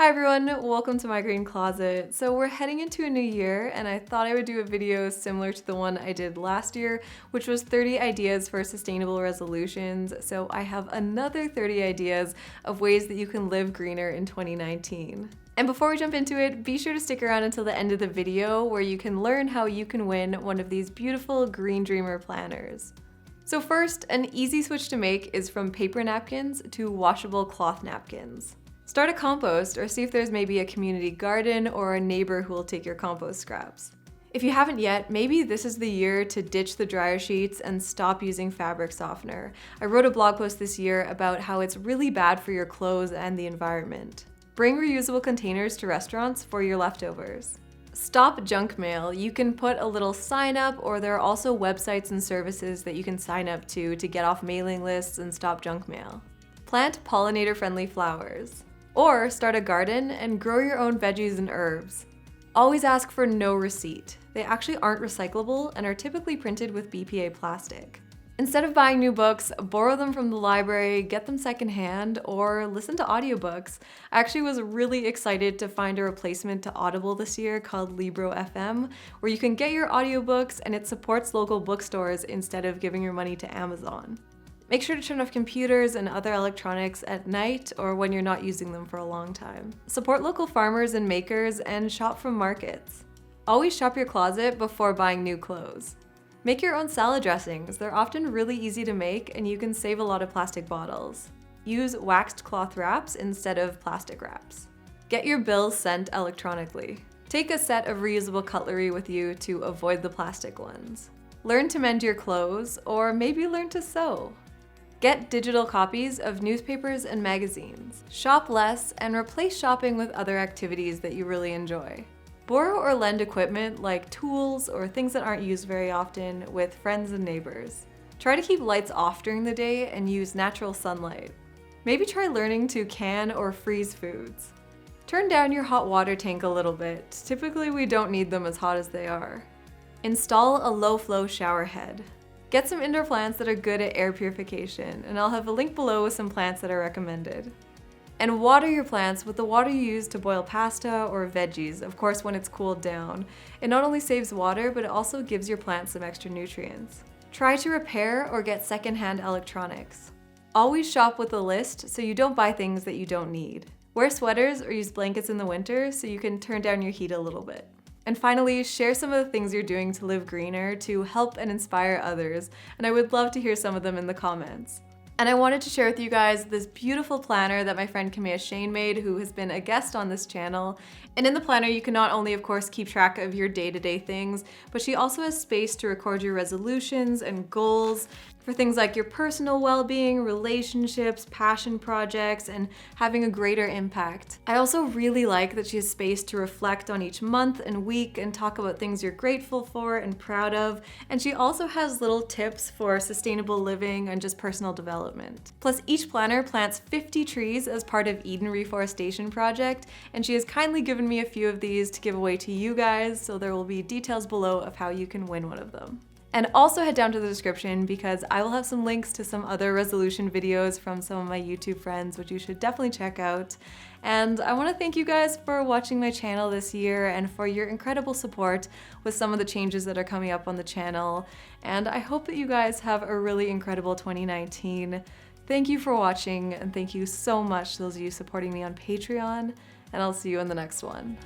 Hi everyone, welcome to my green closet. So we're heading into a new year and I thought I would do a video similar to the one I did last year, which was 30 ideas for sustainable resolutions. So I have another 30 ideas of ways that you can live greener in 2019. And before we jump into it, be sure to stick around until the end of the video where you can learn how you can win one of these beautiful Green Dreamer planners. So first, an easy switch to make is from paper napkins to washable cloth napkins. Start a compost or see if there's maybe a community garden or a neighbor who will take your compost scraps. If you haven't yet, maybe this is the year to ditch the dryer sheets and stop using fabric softener. I wrote a blog post this year about how it's really bad for your clothes and the environment. Bring reusable containers to restaurants for your leftovers. Stop junk mail. You can put a little sign up, or there are also websites and services that you can sign up to get off mailing lists and stop junk mail. Plant pollinator-friendly flowers. Or start a garden and grow your own veggies and herbs. Always ask for no receipt. They actually aren't recyclable and are typically printed with BPA plastic. Instead of buying new books, borrow them from the library, get them secondhand, or listen to audiobooks. I actually was really excited to find a replacement to Audible this year called Libro FM, where you can get your audiobooks and it supports local bookstores instead of giving your money to Amazon. Make sure to turn off computers and other electronics at night or when you're not using them for a long time. Support local farmers and makers and shop from markets. Always shop your closet before buying new clothes. Make your own salad dressings. They're often really easy to make and you can save a lot of plastic bottles. Use waxed cloth wraps instead of plastic wraps. Get your bills sent electronically. Take a set of reusable cutlery with you to avoid the plastic ones. Learn to mend your clothes or maybe learn to sew. Get digital copies of newspapers and magazines. Shop less and replace shopping with other activities that you really enjoy. Borrow or lend equipment like tools or things that aren't used very often with friends and neighbors. Try to keep lights off during the day and use natural sunlight. Maybe try learning to can or freeze foods. Turn down your hot water tank a little bit. Typically we don't need them as hot as they are. Install a low-flow shower head. Get some indoor plants that are good at air purification, and I'll have a link below with some plants that are recommended. And water your plants with the water you use to boil pasta or veggies, of course when it's cooled down. It not only saves water, but it also gives your plants some extra nutrients. Try to repair or get secondhand electronics. Always shop with a list so you don't buy things that you don't need. Wear sweaters or use blankets in the winter so you can turn down your heat a little bit. And finally, share some of the things you're doing to live greener to help and inspire others, and I would love to hear some of them in the comments. And I wanted to share with you guys this beautiful planner that my friend Kamea Shane made, who has been a guest on this channel. And in the planner, you can not only, of course, keep track of your day-to-day things, but she also has space to record your resolutions and goals for things like your personal well-being, relationships, passion projects, and having a greater impact. I also really like that she has space to reflect on each month and week and talk about things you're grateful for and proud of. And she also has little tips for sustainable living and just personal development. Plus, each planner plants 50 trees as part of Eden Reforestation Project, and she has kindly given me a few of these to give away to you guys, so there will be details below of how you can win one of them. And also head down to the description because I will have some links to some other resolution videos from some of my YouTube friends, which you should definitely check out. And I want to thank you guys for watching my channel this year and for your incredible support with some of the changes that are coming up on the channel. And I hope that you guys have a really incredible 2019. Thank you for watching, and thank you so much to those of you supporting me on Patreon, and I'll see you in the next one.